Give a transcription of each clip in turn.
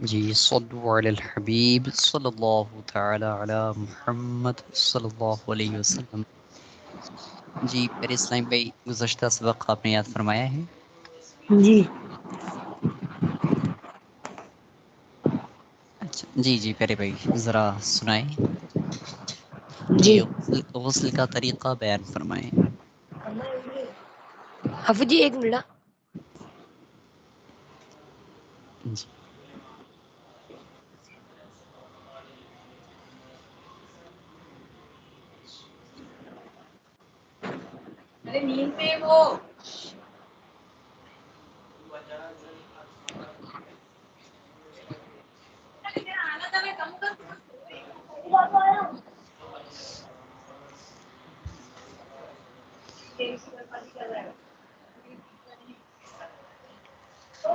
جی صلو علی الحبیب صلی اللہ تعالی علی محمد صلی اللہ علیہ وسلم. جی پیر اسلام بھائی گزشتہ سبق آپ نے یاد فرمایا ہے. جی اچھا جی جی پیارے بھائی ذرا سنائیں. جی جی غسل کا طریقہ بیان فرمائیں. حافظ جی ایک منٹ. جی ارے نیند میں وہ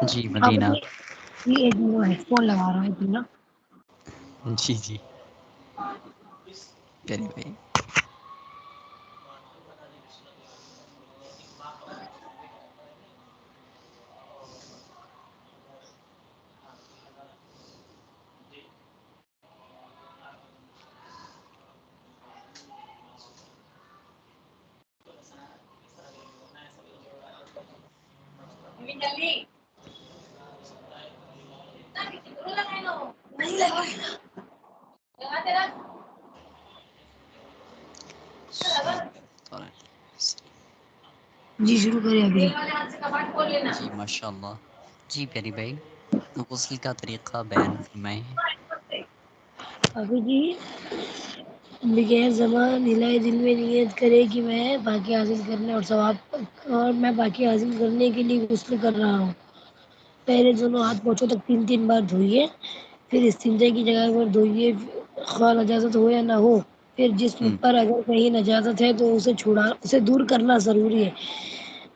جی اب مدینہ. یہ ایک ہیڈ فون لگا رہا ہے تھی نا. جی جی پیارے بھائی. نہیں لگا جی شروع کریں ابھی. جی ماشاء اللہ. جی پیارے بھائی غسل کا طریقہ بیان فرمائیں. ابھی جی بغیر زبان ہلائے دل میں نیت کرے کہ میں باقی حاصل کرنے اور ثواب اور میں باقی حاصل کرنے کے لیے غسل کر رہا ہوں. پہلے دونوں ہاتھ پہنچوں تک 3 بار دھوئیے. پھر استنجے کی جگہ پر دھوئیے خواہ نجازت ہو یا نہ ہو. پھر جسم ہوں پر اگر کہیں نجازت ہے تو اسے دور کرنا ضروری ہے.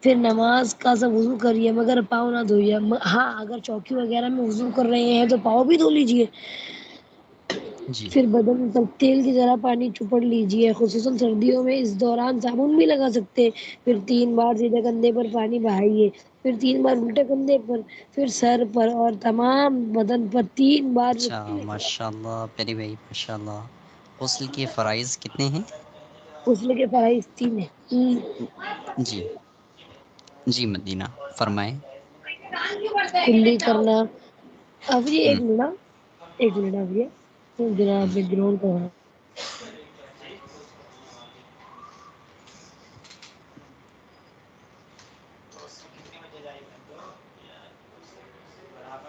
پھر نماز کا سب وضو کریے مگر پاؤں نہ دھوئیے. ہاں اگر چوکی وغیرہ میں وضو کر رہے ہیں تو پاؤں بھی دھو لیجیے. جی پھر بدن پر تیل کی ذرا پانی چپڑ لیجیے. خصوصا سردیوں میں اس دوران صابن بھی لگا سکتے. پھر 3 بار سیدھے کندھے پر پانی بہائیے. پھر 3 بار الٹے کندھے پر. پھر سر پر اور تمام بدن پر 3 بار. اچھا ماشاء اللہ پیارے بھائی ماشاء اللہ. غسل کے فرائض کتنے ہیں؟ غسل کے فرائض 3 ہیں. جی جی مدینہ فرمائیں. کلی کرنا ابھی ہوں 1 منٹ. ایک منٹ آئیے ذرا ہوں بیک گراؤنڈ کا.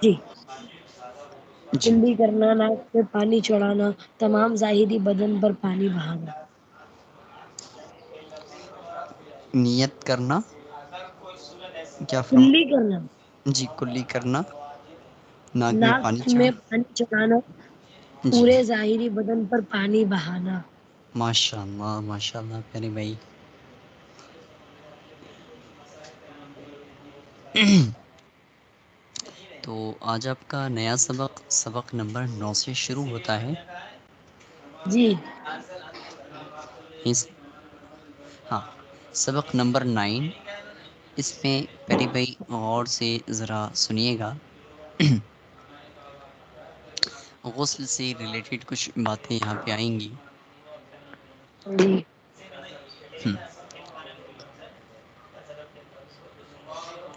جی جی کلی کرنا ناک میں پانی چڑھانا تمام ظاہری بدن پر پانی بہانا. نیت کرنا کیا کلی کرنا جی کلی کرنا. ناک میں پانی چڑانا جی پورے ظاہری بدن پر پانی بہانا. ماشاء اللہ ماشاء اللہ پیارے بھائی. تو آج آپ کا نیا سبق نمبر 9 سے شروع ہوتا ہے. جی ہاں سبق نمبر 9. اس میں پیارے بھائی غور سے ذرا سنیے گا. غسل سے ریلیٹڈ کچھ باتیں یہاں پہ آئیں گی. جی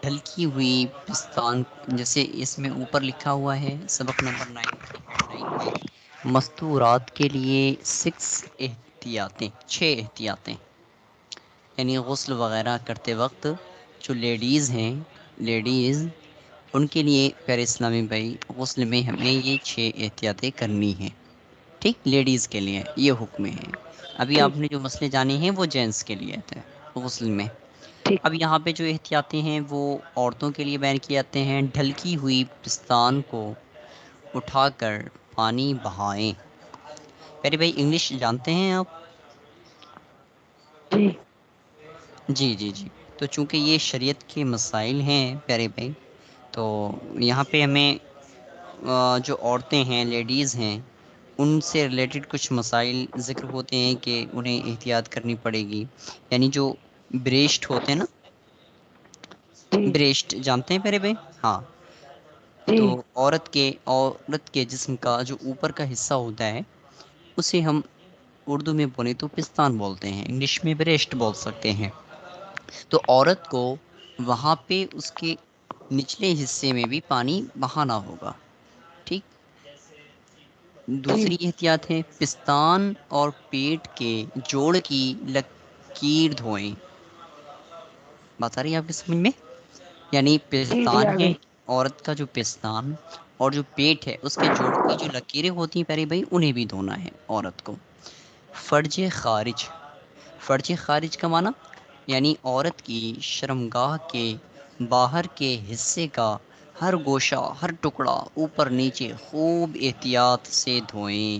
ڈھلکی ہوئی پستان جیسے اس میں اوپر لکھا ہوا ہے سبق نمبر 9 کی ہیڈ لائن میں مستورات کے لیے 6 احتیاطیں. یعنی غسل وغیرہ کرتے وقت جو لیڈیز ان کے لیے پیارے اسلامی بھائی غسل میں ہمیں یہ 6 احتیاطیں کرنی ہیں. ٹھیک لیڈیز کے لیے یہ حکم ہے. ابھی ٹھیک آپ نے جو مسئلے جانے ہیں وہ جینٹس کے لیے تھے غسل میں. ٹھیک اب یہاں پہ جو احتیاطیں ہیں وہ عورتوں کے لیے بیان کیے جاتے ہیں. ڈھلکی ہوئی پستان کو اٹھا کر پانی بہائیں. پیارے بھائی انگلش جانتے ہیں آپ؟ جی جی جی جی تو چونکہ یہ شریعت کے مسائل ہیں پیارے بھائی تو یہاں پہ ہمیں جو عورتیں ہیں لیڈیز ہیں ان سے ریلیٹڈ کچھ مسائل ذکر ہوتے ہیں کہ انہیں احتیاط کرنی پڑے گی. یعنی جو بریسٹ ہوتے ہیں نا جی بریسٹ جانتے ہیں پیارے بھائی؟ ہاں تو جی عورت کے جسم کا جو اوپر کا حصہ ہوتا ہے اسے ہم اردو میں بولے تو پستان بولتے ہیں، انگلش میں بریسٹ بول سکتے ہیں۔ تو عورت کو وہاں پہ اس کے نچلے حصے میں بھی پانی بہانا ہوگا، ٹھیک۔ جی دوسری احتیاط ہے پستان اور پیٹ کے جوڑ کی لکیر دھوئیں۔ بات آ رہی ہے آپ کی سمجھ میں؟ یعنی جی جی پستان آ ہے، گئی۔ عورت کا جو پستان اور جو پیٹ ہے اس کے جوڑ کی جو لکیریں ہوتی ہیں پیارے بھائی انہیں بھی دھونا ہے عورت کو۔ فرج خارج، فرج خارج کا معنی یعنی عورت کی شرمگاہ کے باہر کے حصے کا ہر گوشہ ہر ٹکڑا اوپر نیچے خوب احتیاط سے دھوئیں۔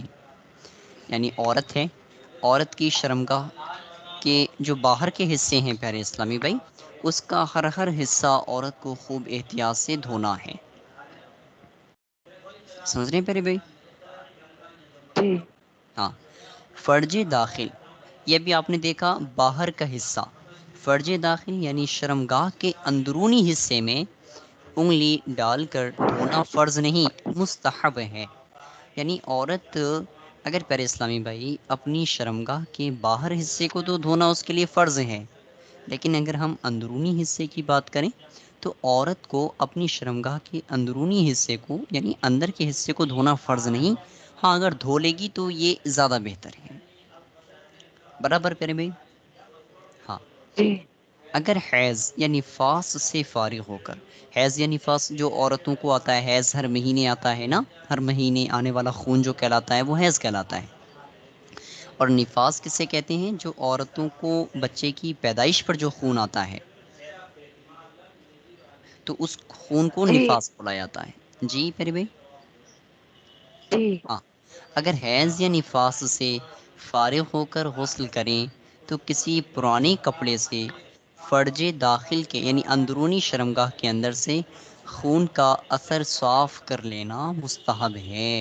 یعنی عورت ہے، عورت کی شرمگاہ کے جو باہر کے حصے ہیں پیارے اسلامی بھائی، اس کا ہر حصہ عورت کو خوب احتیاط سے دھونا ہے۔ سمجھ رہے ہیں پیارے بھائی؟ جی ہاں۔ فرج داخل، یہ بھی آپ نے دیکھا باہر کا حصہ، فرج داخل یعنی شرمگاہ کے اندرونی حصے میں انگلی ڈال کر دھونا فرض نہیں مستحب ہے۔ یعنی عورت اگر پیارے اسلامی بھائی اپنی شرمگاہ کے باہر حصے کو تو دھونا اس کے لیے فرض ہے، لیکن اگر ہم اندرونی حصے کی بات کریں تو عورت کو اپنی شرمگاہ کے اندرونی حصے کو یعنی اندر کے حصے کو دھونا فرض نہیں، ہاں اگر دھو لے گی تو یہ زیادہ بہتر ہے، برابر پیارے بھائی؟ ہاں۔ جی اگر حیض یا نفاس سے فارغ ہو کر، حیض یا نفاس جو عورتوں کو آتا ہے، حیض ہر مہینے آتا ہے نا، ہر مہینے آنے والا خون جو کہلاتا ہے وہ حیض کہلاتا ہے۔ اور نفاس کسے کہتے ہیں؟ جو عورتوں کو بچے کی پیدائش پر جو خون آتا ہے تو اس خون کو جی نفاس بولا جاتا ہے۔ جی پیارے بھائی؟ جی ہاں۔ اگر حیض یا نفاس سے فارغ ہو کر غسل کریں تو کسی پرانے کپڑے سے فرج داخل کے یعنی اندرونی شرمگاہ کے اندر سے خون کا اثر صاف کر لینا مستحب ہے۔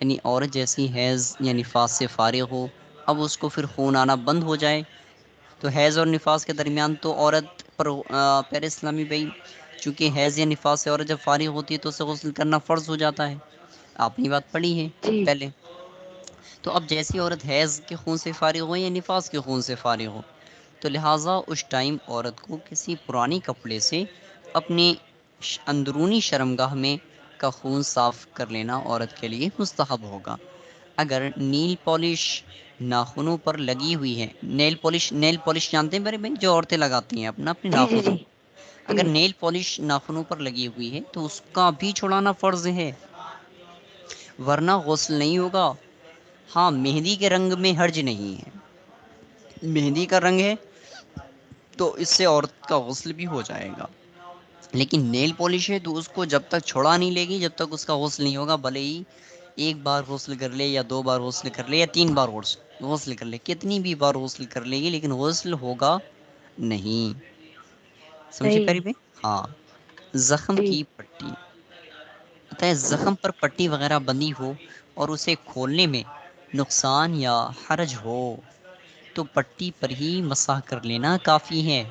یعنی عورت جیسی حیض یا نفاس سے فارغ ہو، اب اس کو پھر خون آنا بند ہو جائے تو حیض اور نفاس کے درمیان تو عورت پر پیارے اسلامی بھائی چونکہ حیض یا نفاس سے عورت جب فارغ ہوتی ہے تو اسے غسل کرنا فرض ہو جاتا ہے، آپ نے بات پڑھی ہے جی پہلے۔ تو اب جیسی عورت حیض کے خون سے فارغ ہو یا نفاس کے خون سے فارغ ہو تو لہٰذا اس ٹائم عورت کو کسی پرانے کپڑے سے اپنے اندرونی شرمگاہ میں کا خون صاف کر لینا عورت کے لیے مستحب ہوگا۔ اگر نیل پالش ناخنوں پر لگی ہوئی ہے، نیل پالش جانتے ہیں میرے بھائی جو عورتیں لگاتی ہیں اپنے جی جی ناخنوں، جی اگر جی نیل پالش ناخنوں پر لگی ہوئی ہے تو اس کا بھی چھڑانا فرض ہے، ورنہ غسل نہیں ہوگا۔ ہاں مہندی کے رنگ میں حرج نہیں ہے، مہندی کا رنگ ہے تو اس سے عورت کا غسل بھی ہو جائے گا، لیکن نیل پالش ہے تو اس کو جب تک چھوڑا نہیں لے گی جب تک اس کا غسل نہیں ہوگا، بھلے ہی ایک بار غسل کر لے یا دو بار غسل کر لے یا تین بار غسل کر لے، کتنی بھی بار غسل کر لے گی لیکن غسل ہوگا نہیں۔ سمجھے صحیح پیاری بھائی؟ ہاں۔ زخم جی کی پٹی، بتائیں زخم پر پٹی وغیرہ بندھی ہو اور اسے کھولنے میں نقصان یا حرج ہو تو پٹی پر ہی مسح کر لینا کافی ہے۔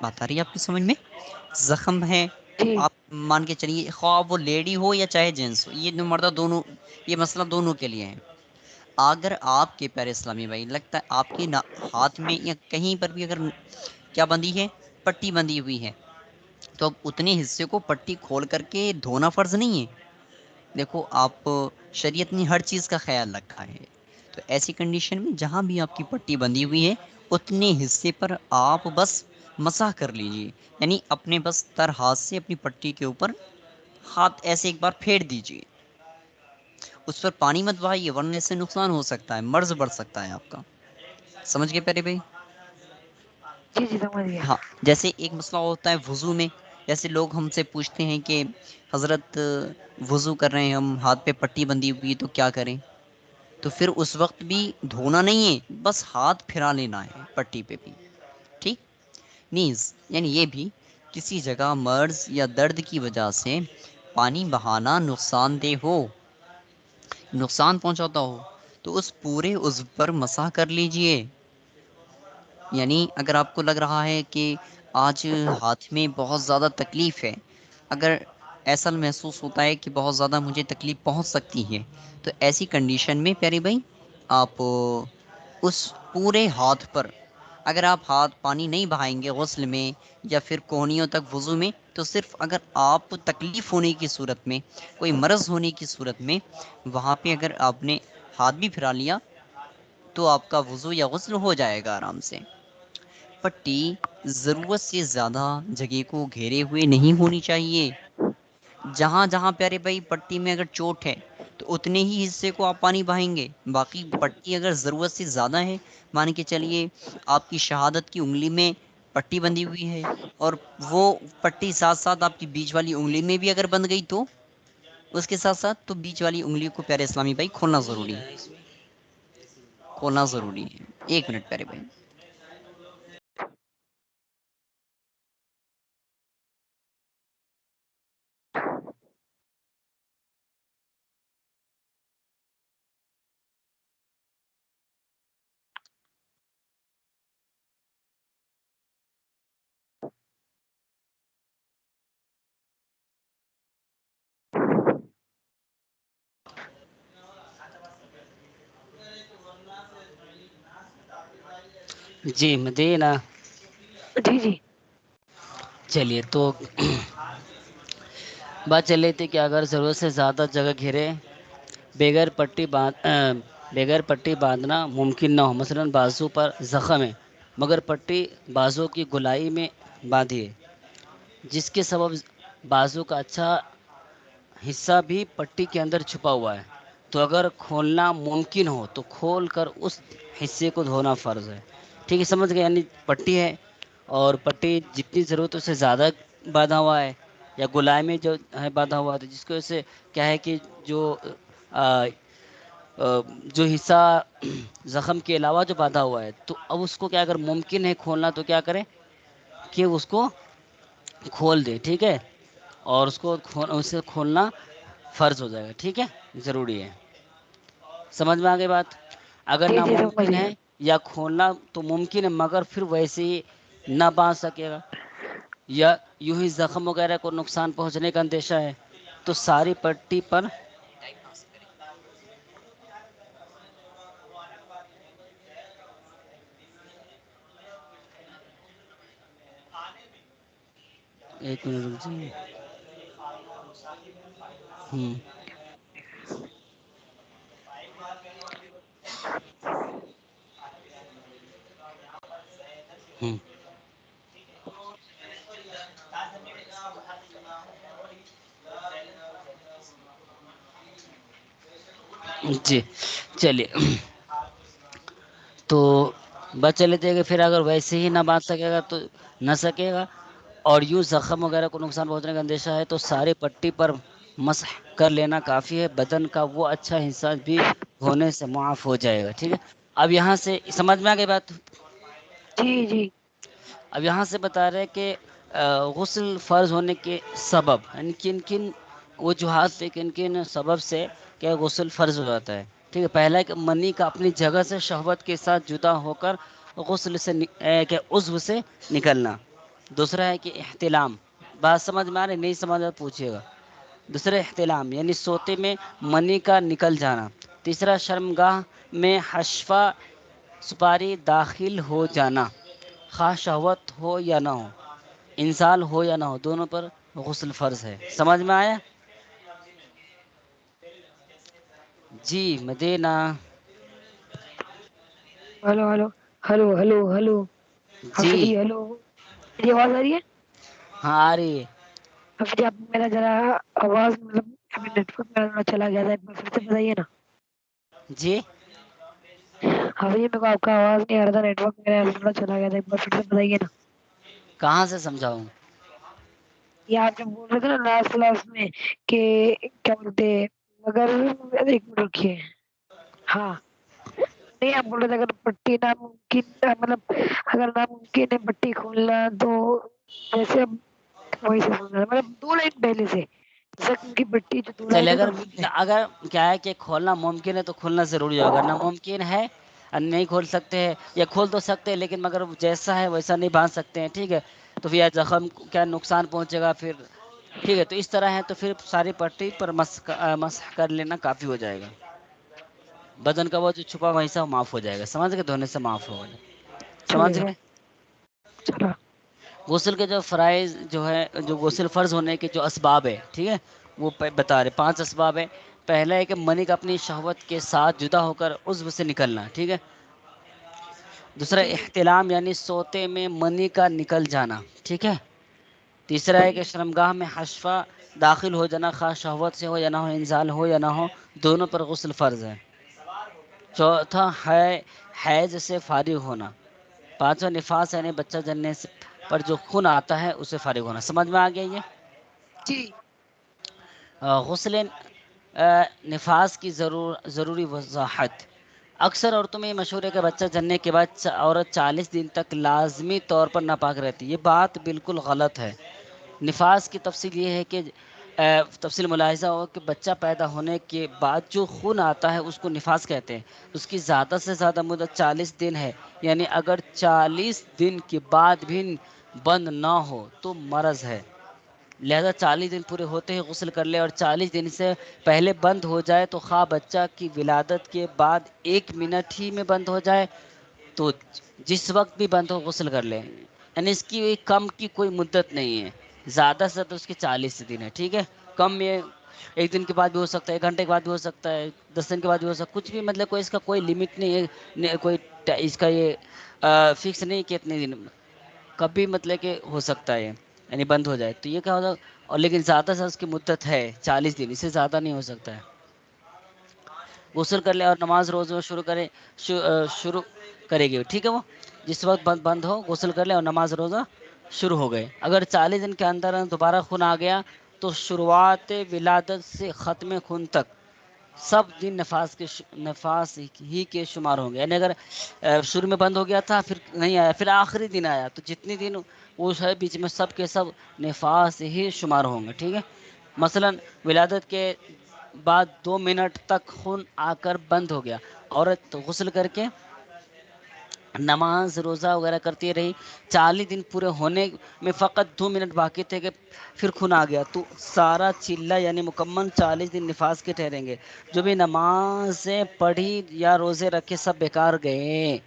بات آ رہی ہے آپ کی سمجھ میں؟ زخم ہے، جی آپ مان کے چلیے خواہ وہ لیڈی ہو یا چاہے جینس ہو، یہ مردہ دونوں، یہ مسئلہ دونوں کے لیے ہے۔ اگر آپ کے پیارے اسلامی بھائی لگتا ہے آپ کے ہاتھ میں یا کہیں پر بھی اگر کیا بندھی ہے، پٹی بندھی ہوئی ہے، تو اب اتنے حصے کو پٹی کھول کر کے دھونا فرض نہیں ہے۔ دیکھو آپ شریعت نے ہر چیز کا خیال رکھا ہے، تو ایسی کنڈیشن میں جہاں بھی آپ کی پٹی بندھی ہوئی ہے اتنے حصے پر آپ بس مسح کر لیجئے، یعنی اپنے بس تر ہاتھ سے اپنی پٹی کے اوپر ہاتھ ایسے ایک بار پھیر دیجئے، اس پر پانی مت بہائیے ورنہ اس سے نقصان ہو سکتا ہے، مرض بڑھ سکتا ہے آپ کا۔ سمجھ گئے پیارے بھائی؟ جی جی سمجھ گیا۔ ہاں۔ جیسے ایک مسئلہ ہوتا ہے وضو میں، جیسے لوگ ہم سے پوچھتے ہیں کہ حضرت وضو کر رہے ہیں ہم، ہاتھ پہ پٹی بندھی ہوئی تو کیا کریں؟ تو پھر اس وقت بھی دھونا نہیں ہے، بس ہاتھ پھرا لینا ہے پٹی پہ بھی، ٹھیک۔ نیز یعنی یہ بھی کسی جگہ مرض یا درد کی وجہ سے پانی بہانا نقصان دہ ہو، نقصان پہنچاتا ہو تو اس پورے عضو پر مسح کر لیجئے۔ یعنی اگر آپ کو لگ رہا ہے کہ آج ہاتھ میں بہت زیادہ تکلیف ہے، اگر ایسا محسوس ہوتا ہے کہ بہت زیادہ مجھے تکلیف پہنچ سکتی ہے، تو ایسی کنڈیشن میں پیارے بھائی آپ اس پورے ہاتھ پر اگر آپ ہاتھ پانی نہیں بہائیں گے غسل میں یا پھر کوہنیوں تک وضو میں، تو صرف اگر آپ تکلیف ہونے کی صورت میں، کوئی مرض ہونے کی صورت میں وہاں پہ اگر آپ نے ہاتھ بھی پھیلا لیا تو آپ کا وضو یا غسل ہو جائے گا آرام سے۔ پٹی ضرورت سے زیادہ جگہ کو گھیرے ہوئے نہیں ہونی چاہیے۔ جہاں جہاں پیارے بھائی پٹی میں اگر چوٹ ہے تو اتنے ہی حصے کو آپ پانی بہائیں گے، باقی پٹی اگر ضرورت سے زیادہ ہے، مان کے چلیے آپ کی شہادت کی انگلی میں پٹی بندھی ہوئی ہے اور وہ پٹی ساتھ ساتھ آپ کی بیچ والی انگلی میں بھی اگر بندھ گئی تو اس کے ساتھ ساتھ تو بیچ والی انگلی کو پیارے اسلامی بھائی کھولنا ضروری ہے، کھولنا ضروری ہے۔ ایک منٹ پیارے بھائی۔ جی مدینہ، جی جی چلیے تو بات چل رہی تھی کہ اگر ضرورت سے زیادہ جگہ گھیرے بغیر پٹی باندھنا ممکن نہ ہو، مثلا بازو پر زخم ہے مگر پٹی بازو کی گولائی میں باندھی ہے، جس کے سبب بازو کا اچھا حصہ بھی پٹی کے اندر چھپا ہوا ہے، تو اگر کھولنا ممکن ہو تو کھول کر اس حصے کو دھونا فرض ہے۔ ٹھیک ہے، سمجھ گئے؟ یعنی پٹی ہے اور پٹی جتنی ضرورت اس سے زیادہ باندھا ہوا ہے یا گولائی میں جو ہے باندھا ہوا ہے، جس کی وجہ سے کیا ہے کہ جو جو حصہ زخم کے علاوہ جو باندھا ہوا ہے، تو اب اس کو کیا اگر ممکن ہے کھولنا تو کیا کریں کہ اس کو کھول دیں، ٹھیک ہے، اور اسے کھولنا فرض ہو جائے گا، ٹھیک ہے، ضروری ہے۔ سمجھ میں آ گئی بات؟ اگر جی جی سمجھ ناممکن گئے۔ ہے یا کھولنا تو ممکن ہے مگر پھر ویسے ہی نہ باندھ سکے گا یا یوں ہی زخم وغیرہ کو نقصان پہنچنے کا اندیشہ ہے تو ساری پٹی پر ایک منٹ رک جائیے۔ ہوں جی چلیے، تو بچے لیتے کہ پھر اگر ویسے ہی نہ باندھ سکے گا تو نہ سکے گا اور یوں زخم وغیرہ کو نقصان پہنچنے کا اندیشہ ہے تو ساری پٹی پر مسح کر لینا کافی ہے، بدن کا وہ اچھا حصہ بھی ہونے سے معاف ہو جائے گا، ٹھیک ہے۔ اب یہاں سے سمجھ میں آ گئی بات؟ جی جی اب یہاں سے بتا رہے کہ غسل فرض ہونے کے سبب، یعنی کن کن وجوہات سے، کن کن سبب سے کیا غسل فرض ہو جاتا ہے، ٹھیک ہے۔ پہلا کہ منی کا اپنی جگہ سے شہوت کے ساتھ جدا ہو کر غسل سے کہ عضو سے نکلنا۔ دوسرا ہے کہ احتلام، بات سمجھ میں آ رہی؟ نہیں سمجھ میں پوچھیے گا۔ دوسرا احتلام یعنی سوتے میں منی کا نکل جانا۔ تیسرا شرمگاہ میں حشفہ سپاری داخل ہو جانا، خواہ شہوت ہو یا نہ ہو، انزال ہو یا نہ ہو، دونوں پر غسل فرض ہے۔ سمجھ میں آیا؟ جی Madina, hello hello hello hello hello حفظ جی جی ہلو، میری آواز آ رہی ہے؟ ہاں آ رہی ہے۔ حفظ جی، آپ میرا ذرا آواز مطلب ابھی نیٹ ورک میرا تھوڑا چلا گیا تھا، ایک بار پھر سے بتائیے نا۔ جی حفظ جی، میرے کو آپ کا آواز نہیں آ رہا تھا، نیٹ ورک میرا تھوڑا چلا گیا تھا، ایک بار پھر سے بتائیے نا۔ کہاں سے سمجھاؤں؟ یہ آپ جب بول رہے تھے نا لاسٹ کلاس میں کہ کیا بولتے اگر ایک منٹ رکیے، ہاں نہیں آپ بول رہے تھے اگر پٹی ناممکن مطلب اگر ناممکن ہے پٹی کھولنا تو جیسے اب وہی سے سمجھا مطلب دو لائن پہلے سے زخم کی پٹی جو دو چلے لائن ہے نا اس سے۔ اگر کیا ہے کہ کھولنا ممکن ہے تو کھولنا ضروری ہوگا، اگر ناممکن ہے نہیں کھول سکتے ہیں یا کھول تو سکتے ہیں لیکن مگر جیسا ہے ویسا نہیں باندھ سکتے ہیں، ٹھیک ہے، تو پھر زخم کیا نقصان پہنچے گا، پھر ٹھیک ہے، تو اس طرح ہے تو پھر ساری پٹی پر مسح کر لینا کافی ہو جائے گا، بدن کا وہ جو چھپا ہوا حصہ معاف ہو جائے گا، سمجھ گئے، دھونے سے معاف ہو جائے، سمجھ گئے۔ چلا غسل کے جو فرائض جو ہے، جو غسل فرض ہونے کے جو اسباب ہے، ٹھیک ہے، وہ بتا رہے 5 اسباب ہے۔ پہلا ہے کہ منی کا اپنی شہوت کے ساتھ جدا ہو کر عضو سے نکلنا، ٹھیک ہے۔ دوسرا ٹھیک ہے احتلام یعنی سوتے میں منی کا نکل جانا، ٹھیک ہے۔ تیسرا ہے کہ شرمگاہ میں حشفہ داخل ہو جانا، خواہ شہوت سے ہو یا نہ ہو، انزال ہو یا نہ ہو، دونوں پر غسل فرض ہے۔ چوتھا ہے حیض سے فارغ ہونا۔ پانچواں نفاس یعنی بچہ جننے پر جو خون آتا ہے اسے فارغ ہونا۔ سمجھ میں آ گیا یہ؟ جی غسل نفاس کی ضروری وضاحت۔ اکثر عورتوں میں یہ مشہور ہے کہ بچہ جننے کے بعد عورت 40 دن تک لازمی طور پر ناپاک رہتی ہے۔ یہ بات بالکل غلط ہے۔ نفاس کی تفصیل یہ ہے کہ تفصیل ملاحظہ ہو کہ بچہ پیدا ہونے کے بعد جو خون آتا ہے اس کو نفاس کہتے ہیں۔ اس کی زیادہ سے زیادہ مدت 40 دن ہے، یعنی اگر 40 دن کے بعد بھی بند نہ ہو تو مرض ہے، لہذا 40 دن پورے ہوتے ہی غسل کر لے، اور 40 دن سے پہلے بند ہو جائے تو خواہ بچہ کی ولادت کے بعد 1 منٹ ہی میں بند ہو جائے تو جس وقت بھی بند ہو غسل کر لے، یعنی اس کی کم کی کوئی مدت نہیں ہے، زیادہ سے زیادہ اس کے 40 دن ہے، ٹھیک ہے۔ کم یہ 1 دن کے بعد بھی ہو سکتا ہے، 1 گھنٹے کے بعد بھی ہو سکتا ہے، 10 دن کے بعد بھی ہو سکتا ہے، کچھ بھی، مطلب کوئی اس کا کوئی لمٹ نہیں ہے، کوئی اس کا یہ فکس نہیں کہ اتنے دن، کبھی مطلب کہ ہو سکتا ہے یعنی بند ہو جائے، تو یہ کیا ہوگا، اور لیکن زیادہ سے زیادہ اس کی مدت ہے 40 دن، اس سے زیادہ نہیں ہو سکتا ہے۔ غسل کر لے اور نماز روزہ شروع کرے گی، ٹھیک ہے، وہ جس وقت بند ہو غسل کر لے اور نماز روزہ شروع ہو گئے۔ اگر 40 دن کے اندر دوبارہ خون آ گیا تو شروعات ولادت سے ختم خون تک سب دن نفاس ہی کے شمار ہوں گے، یعنی اگر شروع میں بند ہو گیا تھا پھر نہیں آیا، پھر آخری دن آیا، تو جتنے دن وہ ہے بیچ میں سب کے سب نفاس ہی شمار ہوں گے، ٹھیک ہے۔ مثلا ولادت کے بعد 2 منٹ تک خون آ کر بند ہو گیا، عورت غسل کر کے نماز روزہ وغیرہ کرتی رہی، 40 دن پورے ہونے میں فقط 2 منٹ باقی تھے کہ پھر خون آ گیا، تو سارا چلہ یعنی مکمل 40 دن نفاس کے ٹھہریں گے، جو بھی نمازیں پڑھی یا روزے رکھے سب بیکار گئے،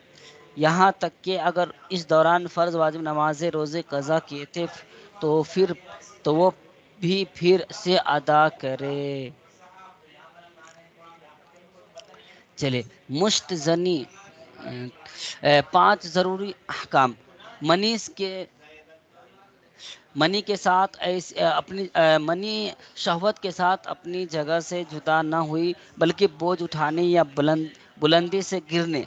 یہاں تک کہ اگر اس دوران فرض واجب نمازیں روزے قضا کیے تھے تو وہ بھی پھر سے ادا کرے۔ چلے مشت زنی 5 ضروری احکام۔ منی کے ساتھ منی شہوت کے ساتھ اپنی جگہ سے جدا نہ ہوئی بلکہ بوجھ اٹھانے یا بلندی سے گرنے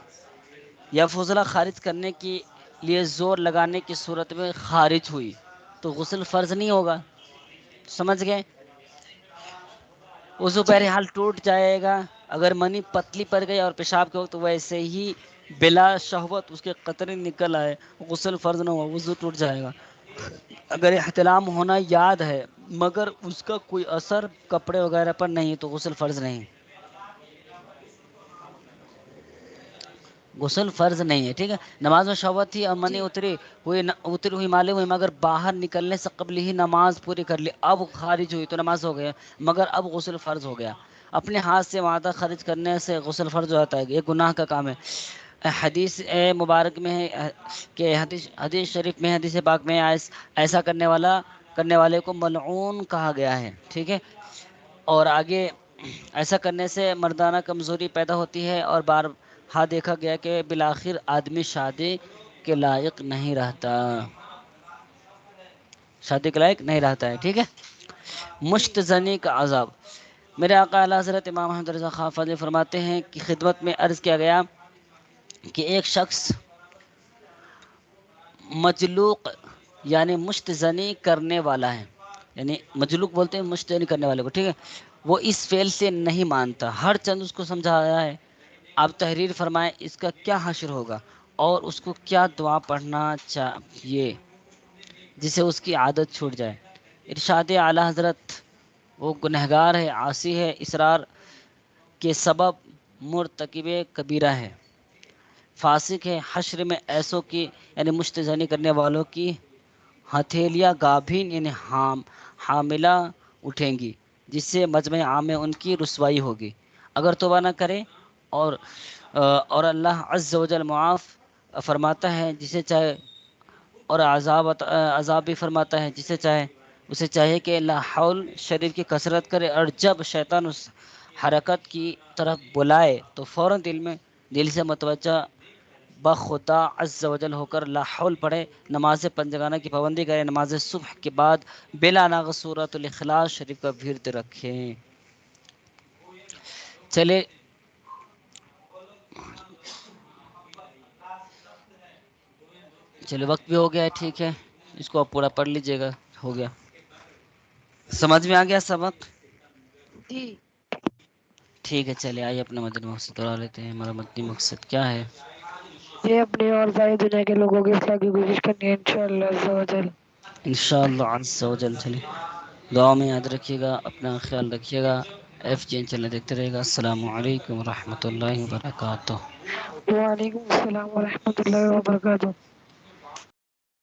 یا فضلہ خارج کرنے کے لیے زور لگانے کی صورت میں خارج ہوئی تو غسل فرض نہیں ہوگا، سمجھ گئے۔ وضو جی بہرحال ٹوٹ جائے گا، اگر منی پتلی پڑ گئی اور پیشاب کے وقت ویسے ہی بلا شہوت اس کے قطرے نکل آئے، غسل فرض نہ ہوا، وضو ٹوٹ جائے گا۔ اگر احتلام ہونا یاد ہے مگر اس کا کوئی اثر کپڑے وغیرہ پر نہیں تو غسل فرض نہیں، غسل فرض نہیں ہے، ٹھیک ہے۔ نماز میں شہوت تھی اور منی جی اتری ہوئی معلوم ہوئی مگر باہر نکلنے سے قبل ہی نماز پوری کر لی، اب خارج ہوئی تو نماز ہو گیا مگر اب غسل فرض ہو گیا۔ اپنے ہاتھ سے معدہ خارج کرنے سے غسل فرض ہو جاتا ہے، یہ گناہ کا کام ہے۔ حدیث مبارک میں ہے کہ حدیث شریف میں، حدیث پاک میں ایسا کرنے والے کو ملعون کہا گیا ہے، ٹھیک ہے۔ اور آگے ایسا کرنے سے مردانہ کمزوری پیدا ہوتی ہے اور بارہا دیکھا گیا کہ بالآخر آدمی شادی کے لائق نہیں رہتا ہے، ٹھیک ہے۔ جی مشتزنی کا عذاب۔ میرے آقا اعلیٰ حضرت امام محمد رضا خان فضل فرماتے ہیں کہ خدمت میں عرض کیا گیا کہ ایک شخص مجلوق یعنی مشتزنی کرنے والا ہے، یعنی مجلوق بولتے ہیں مشتزنی کرنے والے کو، ٹھیک ہے، وہ اس فعل سے نہیں مانتا، ہر چند اس کو سمجھایا ہے، آپ تحریر فرمائیں اس کا کیا حشر ہوگا اور اس کو کیا دعا پڑھنا چاہیے جس سے اس کی عادت چھوٹ جائے۔ ارشاد اعلیٰ حضرت، وہ گنہگار ہے، عاصی ہے، اصرار کے سبب مرتکب کبیرہ ہے، فاسق ہے، حشر میں ایسوں کی یعنی مشتزنی کرنے والوں کی ہتھیلیاں گابھین یعنی حاملہ اٹھیں گی، جس سے مجمع عام میں ان کی رسوائی ہوگی اگر توبہ نہ کریں. اور اللہ عز و جل معاف فرماتا ہے جسے چاہے، اور عذاب بھی فرماتا ہے جسے چاہے. اسے چاہیے کہ لا حول شریف کی کثرت کرے، اور جب شیطان اس حرکت کی طرف بلائے تو فوراً دل سے متوجہ بخدا عز و جل ہو کر لا حول پڑھے. نماز پنجگانہ کی پابندی کرے. نماز صبح کے بعد بلا ناغ سورۃ الاخلاص شریف کا ورد رکھیں. چلے وقت بھی ہو گیا ہے، ٹھیک ہے، اس کو آپ پورا پڑھ لیجئے گا. ہو گیا، سمجھ میں آ گیا سبق؟ جی ٹھیک ہے، چلے آئیے اپنا مدنی مقصد کرا لیتے ہیں. ہمارا مدنی مقصد کیا ہے؟ یہ اپنے اور ساری دنیا کے لوگوں کی اصلاح کی کوشش کرنی ہے انشاءاللہ عز و جل. انشاءاللہ عز و جل. چلے دعا میں یاد رکھیے گا، اپنا خیال رکھیے گا. ایف جی این چلے دیکھتے رہے گا. السلام علیکم ورحمۃ اللہ وبرکاتہ. وعلیکم السلام ورحمۃ اللہ وبرکاتہ.